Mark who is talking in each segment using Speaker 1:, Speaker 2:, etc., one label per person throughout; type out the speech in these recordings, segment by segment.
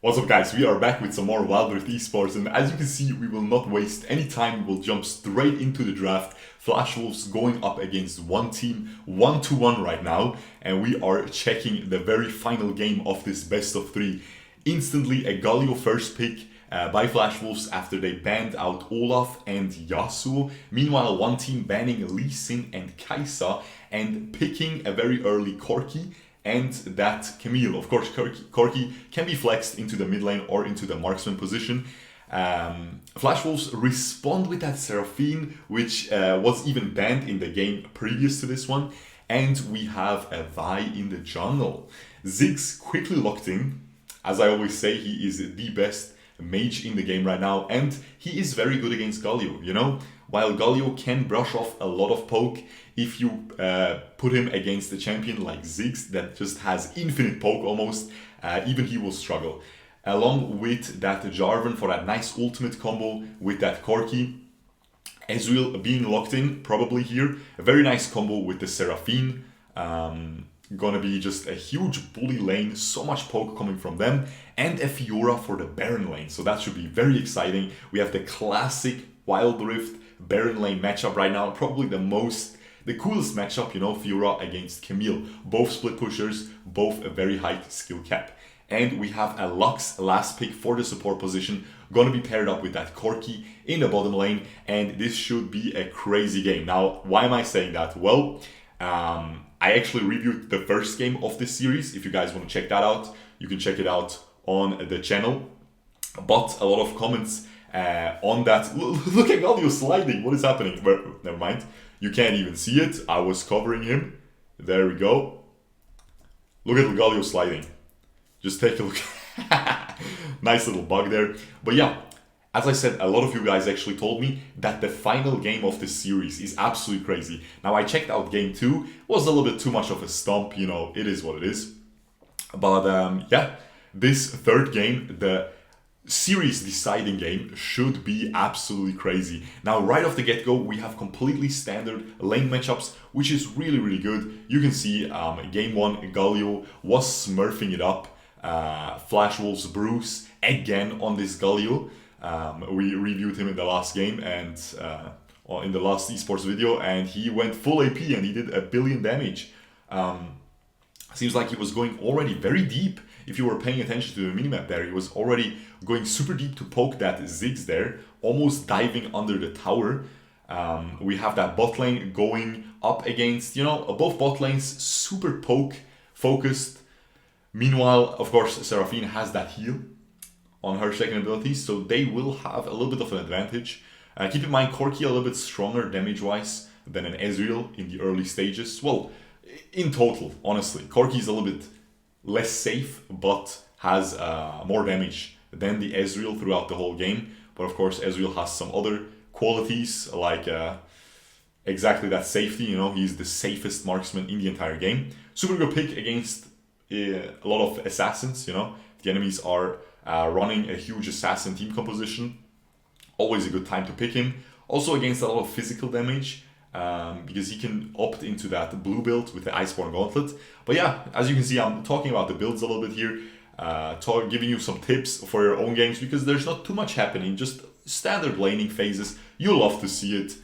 Speaker 1: What's up guys, we are back with some more Wild Rift Esports, and as you can see we will not waste any time, we will jump straight into the draft. Flash Wolves going up against one team, 1-1 right now, and we are checking the very final game of this best of three. Instantly a Galio first pick by Flash Wolves after they banned out Olaf and Yasuo. Meanwhile, one team banning Lee Sin and Kai'Sa and picking a very early Corki and that Camille. Of course, Corki can be flexed into the mid lane or into the marksman position. Flash Wolves respond with that Seraphine, which was even banned in the game previous to this one. And we have a Vi in the jungle. Ziggs quickly locked in. As I always say, he is the best mage in the game right now, and he is very good against Galio, you know? While Galio can brush off a lot of poke, if you put him against a champion like Ziggs that just has infinite poke almost, even he will struggle. Along with that Jarvan for that nice ultimate combo with that Corki. Ezreal being locked in probably here. A very nice combo with the Seraphine. Gonna be just a huge bully lane, so much poke coming from them, and a Fiora for the Baron lane, so that should be very exciting. We have the classic Wild Rift Baron lane matchup right now, probably the coolest matchup, you know, Fiora against Camille. Both split pushers, both a very high skill cap. And we have a Lux last pick for the support position, gonna be paired up with that Corki in the bottom lane, and this should be a crazy game. Now, why am I saying that? Well, I actually reviewed the first game of this series. If you guys want to check that out, you can check it out on the channel. But a lot of comments on that. Look at Galio sliding. What is happening? Well, never mind. You can't even see it. I was covering him. There we go. Look at Galio sliding. Just take a look. Nice little bug there. But yeah, as I said, a lot of you guys actually told me that the final game of this series is absolutely crazy. Now, I checked out game 2. It was a little bit too much of a stomp, you know, it is what it is. But yeah, this third game, the series deciding game, should be absolutely crazy. Now, right off the get-go, we have completely standard lane matchups, which is really, really good. You can see game 1, Galio was smurfing it up. Flash Wolves Bruce again on this Galio. We reviewed him in the last game and in the last esports video, and he went full AP and he did 1 billion damage. Seems like he was going already very deep. If you were paying attention to the minimap there, he was already going super deep to poke that Ziggs there, almost diving under the tower. We have that bot lane going up against, you know, both bot lanes super poke focused. Meanwhile, of course, Seraphine has that heal on her second ability, so they will have a little bit of an advantage. Keep in mind, Corki a little bit stronger damage-wise than an Ezreal in the early stages. Well, in total, honestly, Corki is a little bit less safe, but has more damage than the Ezreal throughout the whole game. But of course, Ezreal has some other qualities, like exactly that safety, you know, he's the safest marksman in the entire game. Super good pick against a lot of assassins, you know, the enemies are running a huge assassin team composition. Always a good time to pick him. Also against a lot of physical damage, because he can opt into that blue build with the Iceborne Gauntlet. But yeah, as you can see, I'm talking about the builds a little bit here, giving you some tips for your own games, because there's not too much happening, just standard laning phases. You'll love to see it.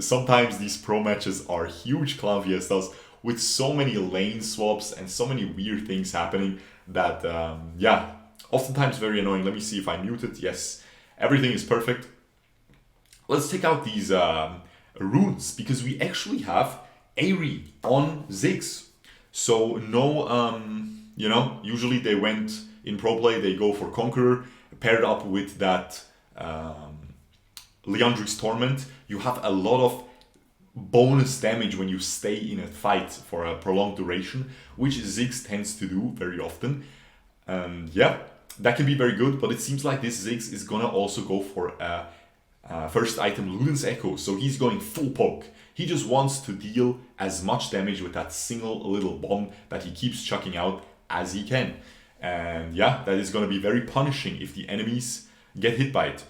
Speaker 1: Sometimes these pro matches are huge clan fiestas with so many lane swaps and so many weird things happening that, yeah, oftentimes very annoying. Let me see if I mute it. Yes, everything is perfect. Let's take out these runes, because we actually have Aerie on Ziggs. So no, you know, usually they went in pro play, they go for Conqueror, paired up with that Liandry's Torment. You have a lot of bonus damage when you stay in a fight for a prolonged duration, which Ziggs tends to do very often. And yeah, that can be very good, but it seems like this Ziggs is gonna also go for first item Luden's Echo, so he's going full poke. He just wants to deal as much damage with that single little bomb that he keeps chucking out as he can. And yeah, that is going to be very punishing if the enemies get hit by it.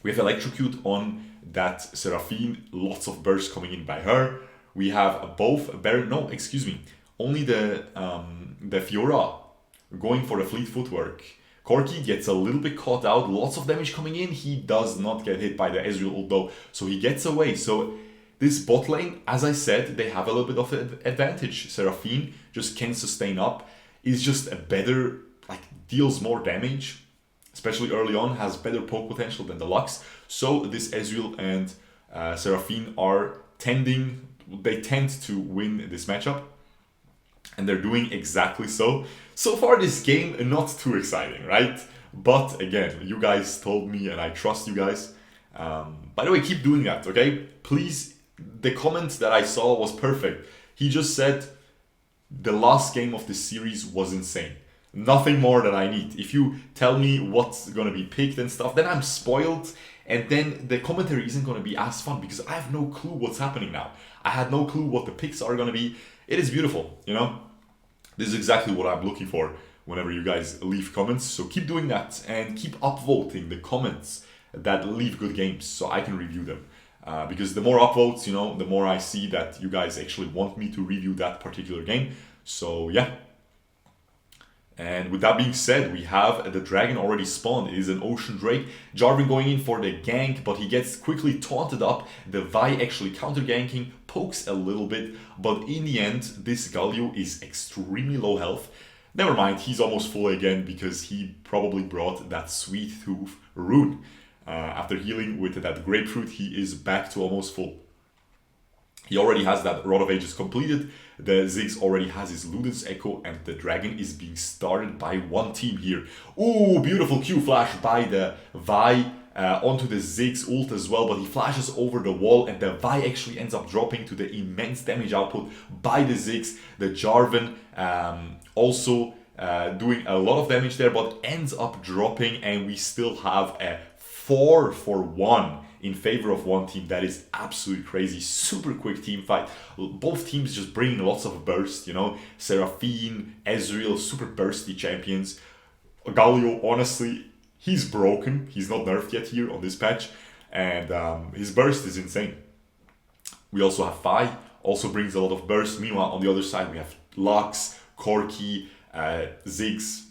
Speaker 1: We have Electrocute on that Seraphine, lots of bursts coming in by her. We have both Baron, no, excuse me, only the Fiora going for the fleet footwork. Corki gets a little bit caught out, lots of damage coming in. He does not get hit by the Ezreal ult though, so he gets away. So this bot lane, as I said, they have a little bit of an advantage. Seraphine just can sustain up, is just a better, like deals more damage, especially early on, has better poke potential than the Lux. So this Ezreal and Seraphine are tend to win this matchup. And they're doing exactly so. So far this game, not too exciting, right? But again, you guys told me and I trust you guys. By the way, keep doing that, okay? Please, the comment that I saw was perfect. He just said, the last game of this series was insane. Nothing more than I need. If you tell me what's gonna be picked and stuff, then I'm spoiled. And then the commentary isn't gonna be as fun because I have no clue what's happening now. I had no clue what the picks are gonna be. It is beautiful, you know? This is exactly what I'm looking for whenever you guys leave comments. So keep doing that and keep upvoting the comments that leave good games so I can review them. Because the more upvotes, you know, the more I see that you guys actually want me to review that particular game. So yeah. And with that being said, we have the dragon already spawned. It is an Ocean Drake. Jarvan going in for the gank, but he gets quickly taunted up. The Vi actually counter ganking, pokes a little bit, but in the end, this Galio is extremely low health. Never mind, he's almost full again because he probably brought that Sweet Tooth rune. After healing with that grapefruit, he is back to almost full. He already has that Rod of Ages completed. The Ziggs already has his Luden's Echo, and the dragon is being started by one team here. Ooh, beautiful Q flash by the Vi onto the Ziggs ult as well, but he flashes over the wall, and the Vi actually ends up dropping to the immense damage output by the Ziggs. The Jarvan also doing a lot of damage there, but ends up dropping, and we still have a 4-for-1 in favor of one team. That is absolutely crazy. Super quick team fight. Both teams just bringing lots of burst, you know. Seraphine, Ezreal, super bursty champions. Galio, honestly, he's broken. He's not nerfed yet here on this patch. And his burst is insane. We also have Fi, also brings a lot of burst. Meanwhile, on the other side, we have Lux, Corki, Ziggs.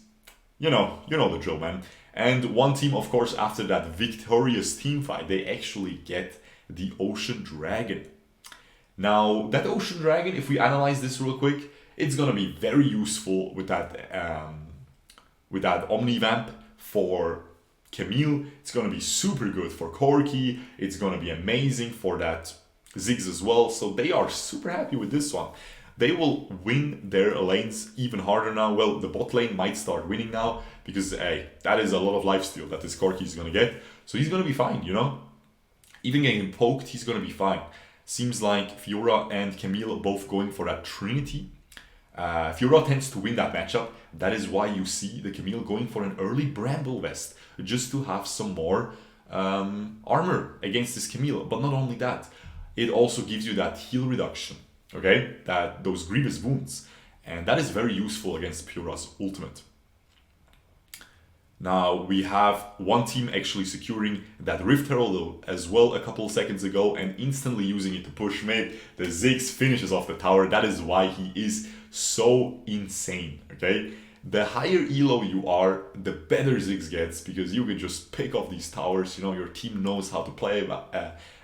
Speaker 1: You know the drill, man. And one team, of course, after that victorious team fight, they actually get the Ocean Dragon. Now, that Ocean Dragon, if we analyze this real quick, it's gonna be very useful with that Omnivamp for Camille. It's gonna be super good for Corki. It's gonna be amazing for that Ziggs as well. So they are super happy with this one. They will win their lanes even harder now. Well, the bot lane might start winning now because, hey, that is a lot of lifesteal that this Corki is going to get. So he's going to be fine, you know? Even getting poked, he's going to be fine. Seems like Fiora and Camille both going for that Trinity. Fiora tends to win that matchup. That is why you see the Camille going for an early Bramble Vest, just to have some more armor against this Camille. But not only that, it also gives you that heal reduction. Okay, those grievous wounds, and that is very useful against Fiora's ultimate. Now we have one team actually securing that Rift Herald as well a couple of seconds ago and instantly using it to push mid. The Ziggs finishes off the tower. That is why he is so insane. Okay, the higher elo you are, the better Ziggs gets because you can just pick off these towers. You know, your team knows how to play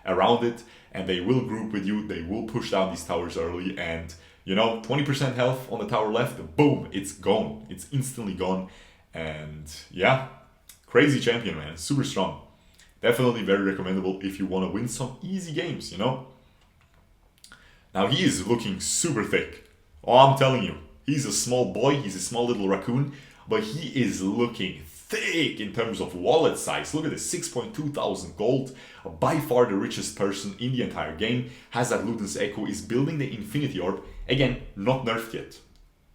Speaker 1: around it. And they will group with you, they will push down these towers early, and you know, 20% health on the tower left, boom, it's gone. It's instantly gone. And yeah, crazy champion, man, super strong. Definitely very recommendable if you want to win some easy games, you know. Now he is looking super thick. Oh, I'm telling you, he's a small boy, he's a small little raccoon, but he is looking thick in terms of wallet size. Look at this, 6.2 thousand gold. By far the richest person in the entire game. Has that Luden's Echo, is building the Infinity Orb. Again, not nerfed yet.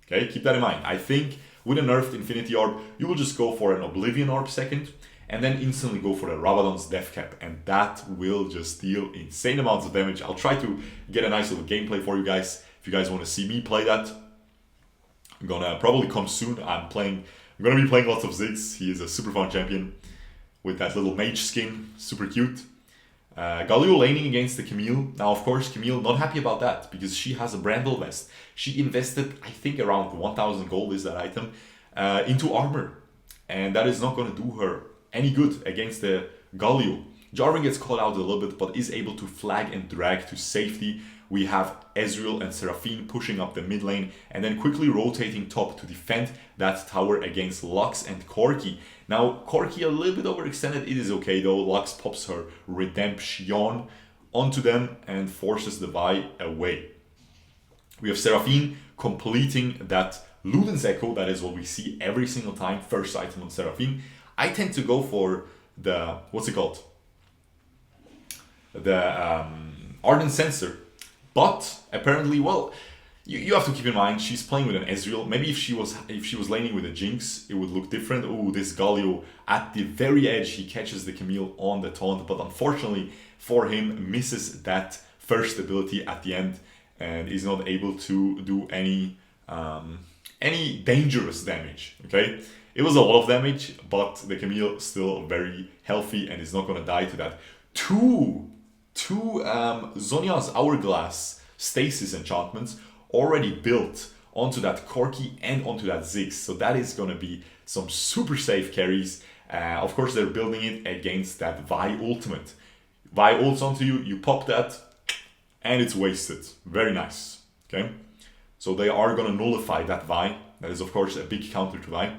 Speaker 1: Okay, keep that in mind. I think with a nerfed Infinity Orb, you will just go for an Oblivion Orb second, and then instantly go for the Rabadon's Death Cap, and that will just deal insane amounts of damage. I'll try to get a nice little gameplay for you guys. If you guys want to see me play that, I'm gonna probably come soon. I'm gonna be playing lots of Ziggs. He is a super fun champion with that little mage skin, super cute. Galio laning against the Camille. Now, of course, Camille not happy about that because she has a Bramble Vest. She invested, I think, around 1,000 gold is that item, into armor. and that is not going to do her any good against the Galio. Jarvan gets caught out a little bit, but is able to flag and drag to safety. We have Ezreal and Seraphine pushing up the mid lane and then quickly rotating top to defend that tower against Lux and Corki. Now, Corki a little bit overextended. It is okay though. Lux pops her Redemption onto them and forces the Vi away. We have Seraphine completing that Luden's Echo. That is what we see every single time. First item on Seraphine. I tend to go for the, what's it called? The Ardent Sensor. But apparently, well, you have to keep in mind she's playing with an Ezreal. Maybe if she was laning with a Jinx, it would look different. Oh, this Galio at the very edge, he catches the Camille on the taunt, but unfortunately for him, misses that first ability at the end and is not able to do any dangerous damage. Okay, it was a lot of damage, but the Camille still very healthy and is not going to die to that. Two Zhonya's Hourglass Stasis enchantments already built onto that Corki and onto that Ziggs. So that is going to be some super safe carries. Of course, they're building it against that Vi ultimate. Vi ults onto you, you pop that, and it's wasted. Very nice. Okay, so they are going to nullify that Vi. That is, of course, a big counter to Vi.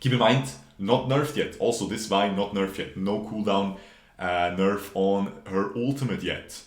Speaker 1: Keep in mind, not nerfed yet. Also, this Vi not nerfed yet. No cooldown nerf on her ultimate yet.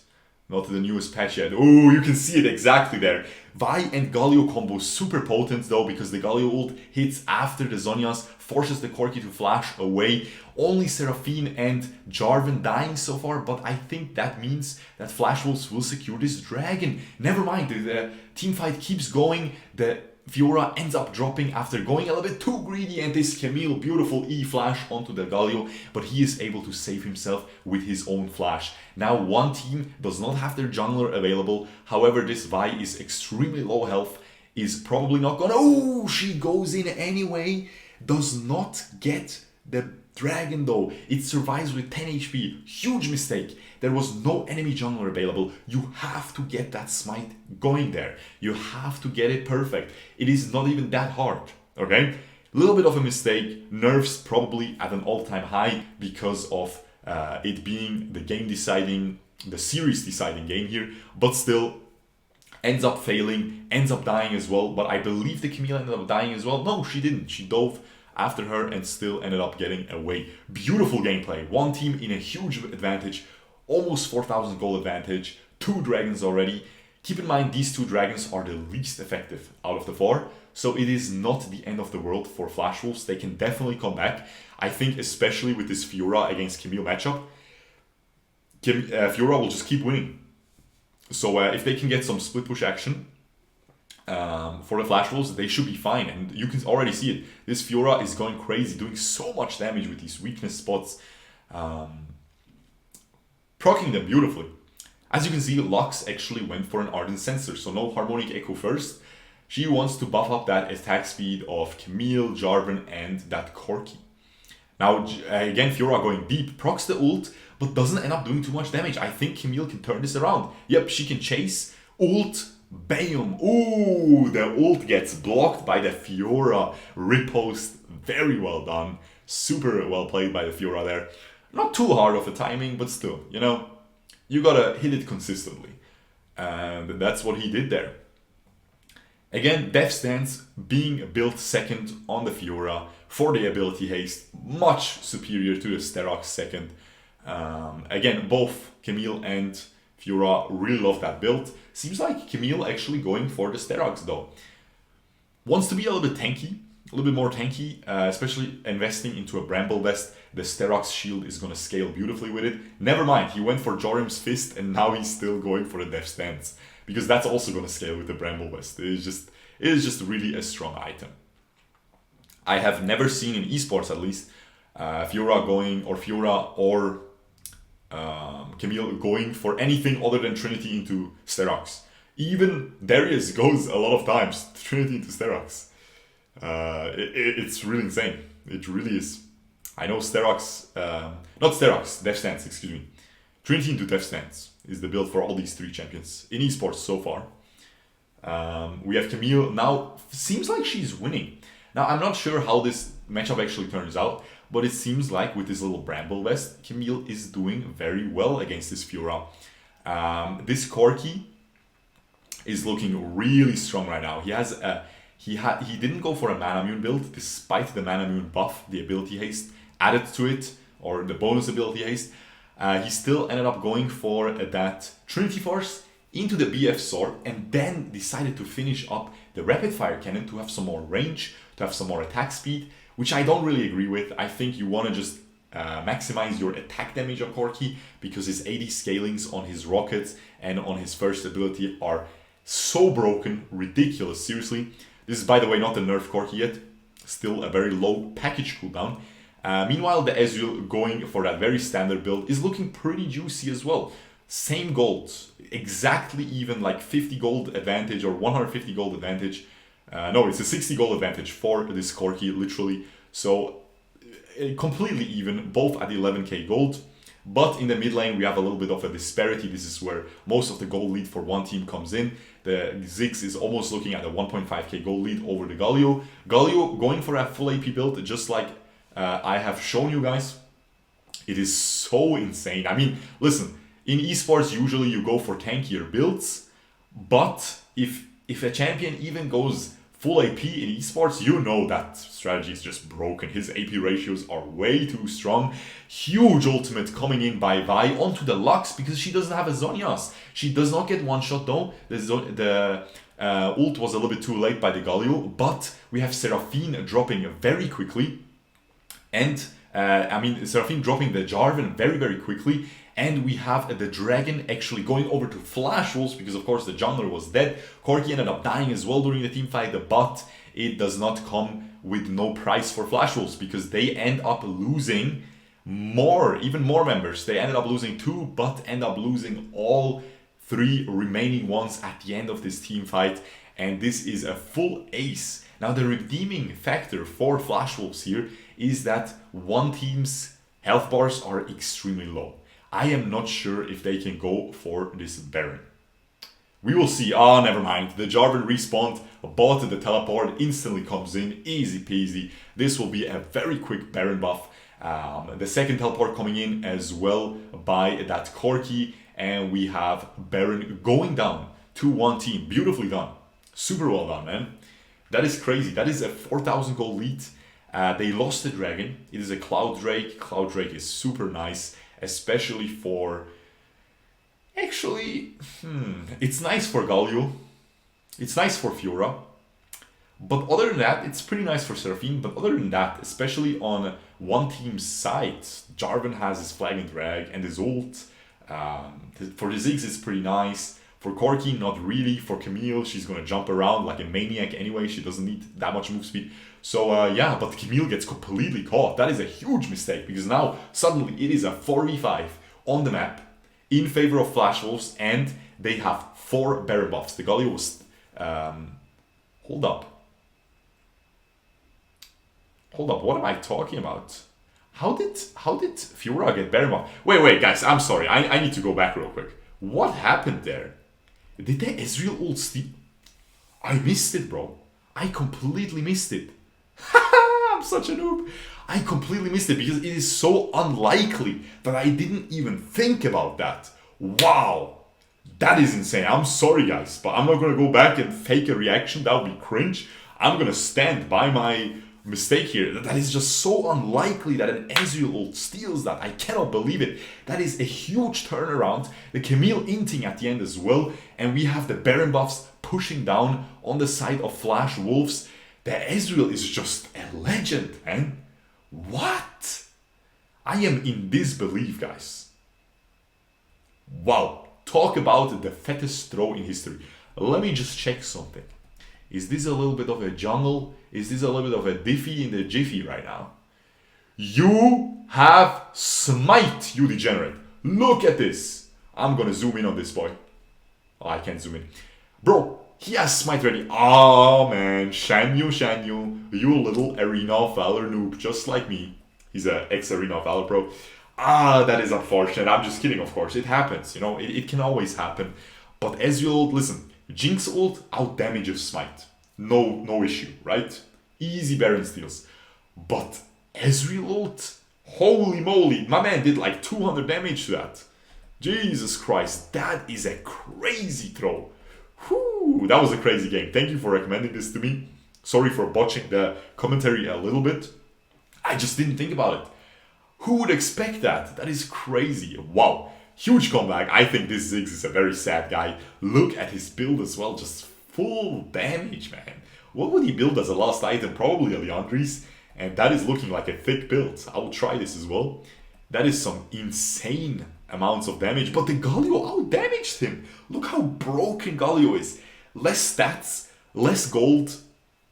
Speaker 1: Not the newest patch yet. Oh, you can see it exactly there. Vi and Galio combo super potent though, because the Galio ult hits after the Zhonya's, forces the Corki to flash away. Only Seraphine and Jarvan dying so far, but I think that means that Flash Wolves will secure this dragon. Never mind, the team fight keeps going. The Fiora ends up dropping after going a little bit too greedy, and this Camille, beautiful E-flash onto the Galio, but he is able to save himself with his own flash. Now one team does not have their jungler available, however this Vi is extremely low health, is probably not gonna... Oh, she goes in anyway, does not get the dragon though. It survives with 10 HP, huge mistake. There was no enemy jungler available. You have to get that smite going there. You have to get it perfect. It is not even that hard, okay? A little bit of a mistake. Nerfs probably at an all-time high because of it being the game deciding, the series deciding game here, but still ends up failing, ends up dying as well. But I believe the Camille ended up dying as well. No, she didn't. She dove after her and still ended up getting away. Beautiful gameplay. One team in a huge advantage. Almost 4,000 gold advantage, 2 dragons already. Keep in mind, these 2 dragons are the least effective out of the 4, so it is not the end of the world for Flash Wolves. They can definitely come back. I think especially with this Fiora against Camille matchup, Fiora will just keep winning. So if they can get some split push action for the Flash Wolves, they should be fine. And you can already see it. This Fiora is going crazy, doing so much damage with these weakness spots. Proccing them beautifully. As you can see, Lux actually went for an Ardent Sensor, so no Harmonic Echo first. She wants to buff up that attack speed of Camille, Jarvan, and that Corki. Now, again, Fiora going deep, procs the ult, but doesn't end up doing too much damage. I think Camille can turn this around. Yep, she can chase, ult, bam. Ooh, the ult gets blocked by the Fiora riposte. Very well done. Super well played by the Fiora there. Not too hard of a timing, but still, you know, you gotta hit it consistently. And that's what he did there. Again, Death Stance being built second on the Fiora for the ability haste, much superior to the Sterox second. Again, both Camille and Fiora really love that build. Seems like Camille actually going for the Sterox though. Wants to be a little bit tanky, a little bit more tanky, especially investing into a Bramble Vest. The Sterox shield is going to scale beautifully with it. Never mind, he went for Jorim's Fist and now he's still going for the Death Stance, because that's also going to scale with the Bramble Vest. It is just really a strong item. I have never seen in esports, at least, Fiora or Camille going for anything other than Trinity into Sterox. Even Darius goes a lot of times Trinity into Sterox. It's really insane. It really is. I know Sterox, not Sterox, Death Stance, excuse me. Trinity into Death Stance is the build for all these 3 champions in esports so far. We have Camille now, seems like she's winning. Now, I'm not sure how this matchup actually turns out. But it seems like with this little Bramble Vest, Camille is doing very well against this Fiora. This Corki is looking really strong right now. He didn't go for a Mana Mune build despite the Mana Mune buff, the ability haste added to it, or the bonus ability haste. He still ended up going for that Trinity Force into the BF Sword, and then decided to finish up the Rapid Fire Cannon to have some more range, to have some more attack speed, which I don't really agree with. I think you want to just maximize your attack damage on Corki, because his 80 scalings on his rockets and on his first ability are so broken, ridiculous, seriously. This is, by the way, not the nerf Corki yet, still a very low package cooldown. Meanwhile, the Ezreal going for that very standard build is looking pretty juicy as well. Same gold, exactly even, like 50 gold advantage or 150 gold advantage. No, it's a 60 gold advantage for this Corki, literally. So completely even, both at 11k gold. But in the mid lane, we have a little bit of a disparity. This is where most of the gold lead for one team comes in. The Ziggs is almost looking at a 1.5k gold lead over the Galio. Galio going for a full AP build, just like I have shown you guys. It is so insane. I mean, listen, in esports, usually you go for tankier builds. But if a champion even goes full AP in esports, you know that strategy is just broken. His AP ratios are way too strong. Huge ultimate coming in by Vi onto the Lux because she doesn't have a Zhonya's. She does not get one shot though. The ult was a little bit too late by the Galio, but we have Seraphine dropping very quickly. And Seraphine dropping the Jarvan very, very quickly. And we have the Dragon actually going over to Flash Wolves because, of course, the jungler was dead. Corki ended up dying as well during the team fight, but it does not come with no price for Flash Wolves because they end up losing even more members. They ended up losing 2, but end up losing all 3 remaining ones at the end of this team fight. And this is a full ace. Now, the redeeming factor for Flash Wolves here is that one team's health bars are extremely low. I am not sure if they can go for this Baron. We will see. Oh, never mind. The Jarvan respawned, bought the teleport, instantly comes in, easy peasy. This will be a very quick Baron buff. The second teleport coming in as well by that Corki, and we have Baron going down to one team. Beautifully done. Super well done, man. That is crazy. That is a 4,000 gold lead. They lost the Dragon. It is a Cloud Drake. Cloud Drake is super nice. Especially for... Actually, it's nice for Galio. It's nice for Fiora. But other than that, it's pretty nice for Seraphine. But other than that, especially on one team's side, Jarvan has his Flag and Drag and his ult. For the Ziggs, it's pretty nice. For Corki, not really. For Camille, she's going to jump around like a maniac anyway. She doesn't need that much move speed. So yeah, but Camille gets completely caught. That is a huge mistake because now suddenly it is a 4v5 on the map in favor of Flash Wolves, and they have 4 Baron buffs. The Galio was... hold up, what am I talking about? How did Fiora get Baron buff? Wait, guys, I'm sorry. I need to go back real quick. What happened there? Did the Ezreal ult steal? I missed it, bro. I completely missed it. I'm such a noob. I completely missed it because it is so unlikely that I didn't even think about that. Wow. That is insane. I'm sorry, guys, but I'm not going to go back and fake a reaction. That would be cringe. I'm going to stand by my mistake here. That is just so unlikely that an Ezreal ult steals that. I cannot believe it. That is a huge turnaround. The Camille inting at the end as well. And we have the Baron buffs pushing down on the side of Flash Wolves. The Ezreal is just a legend, man. What? I am in disbelief, guys. Wow. Talk about the fattest throw in history. Let me just check something. Is this a little bit of a jungle? Is this a little bit of a Diffie in the Jiffy right now? You have smite, you degenerate. Look at this. I'm gonna zoom in on this boy. Oh, I can't zoom in. Bro, he has smite ready. Oh man, Shanyu, you little Arena of Valor noob, just like me. He's an ex-Arena of Valor pro. That is unfortunate. I'm just kidding, of course. It happens, you know, it can always happen. But Ezreal, listen, Jinx ult out damages smite. No issue, right? Easy Baron steals. But Ezreal ult? Holy moly, my man did like 200 damage to that. Jesus Christ, that is a crazy throw. Whew, that was a crazy game. Thank you for recommending this to me. Sorry for botching the commentary a little bit. I just didn't think about it. Who would expect that? That is crazy. Wow. Huge comeback. I think this Ziggs is a very sad guy. Look at his build as well. Just full damage, man. What would he build as a last item? Probably a Leandris. And that is looking like a thick build. I will try this as well. That is some insane amounts of damage. But the Galio out-damaged him. Look how broken Galio is. Less stats, less gold,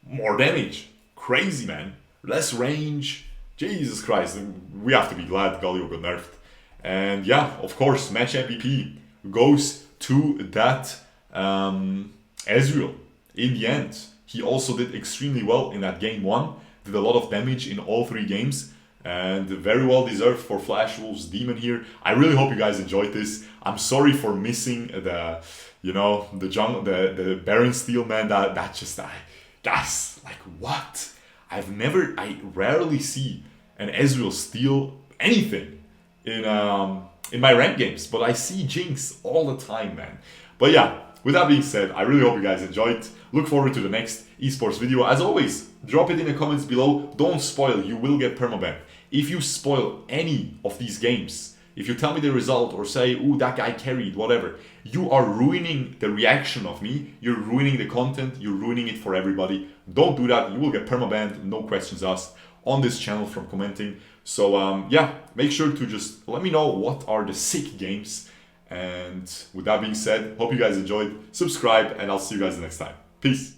Speaker 1: more damage. Crazy, man. Less range. Jesus Christ. We have to be glad Galio got nerfed. And yeah, of course, match MVP goes to that Ezreal in the end. He also did extremely well in that game 1. Did a lot of damage in all 3 games. And very well deserved for Flash Wolf's Demon here. I really hope you guys enjoyed this. I'm sorry for missing the, you know, the Baron Steel, man. That's like, what? I rarely see an Ezreal steal anything in my ranked games, but I see Jinx all the time, man. But yeah, with that being said, I really hope you guys enjoyed. Look forward to the next esports video. As always, drop it in the comments below. Don't spoil, you will get permaban. If you spoil any of these games, if you tell me the result or say, ooh, that guy carried, whatever, you are ruining the reaction of me, you're ruining the content, you're ruining it for everybody. Don't do that, you will get permabanned, no questions asked on this channel from commenting. So yeah, make sure to just let me know what are the sick games. And with that being said, hope you guys enjoyed, subscribe, and I'll see you guys next time. Peace.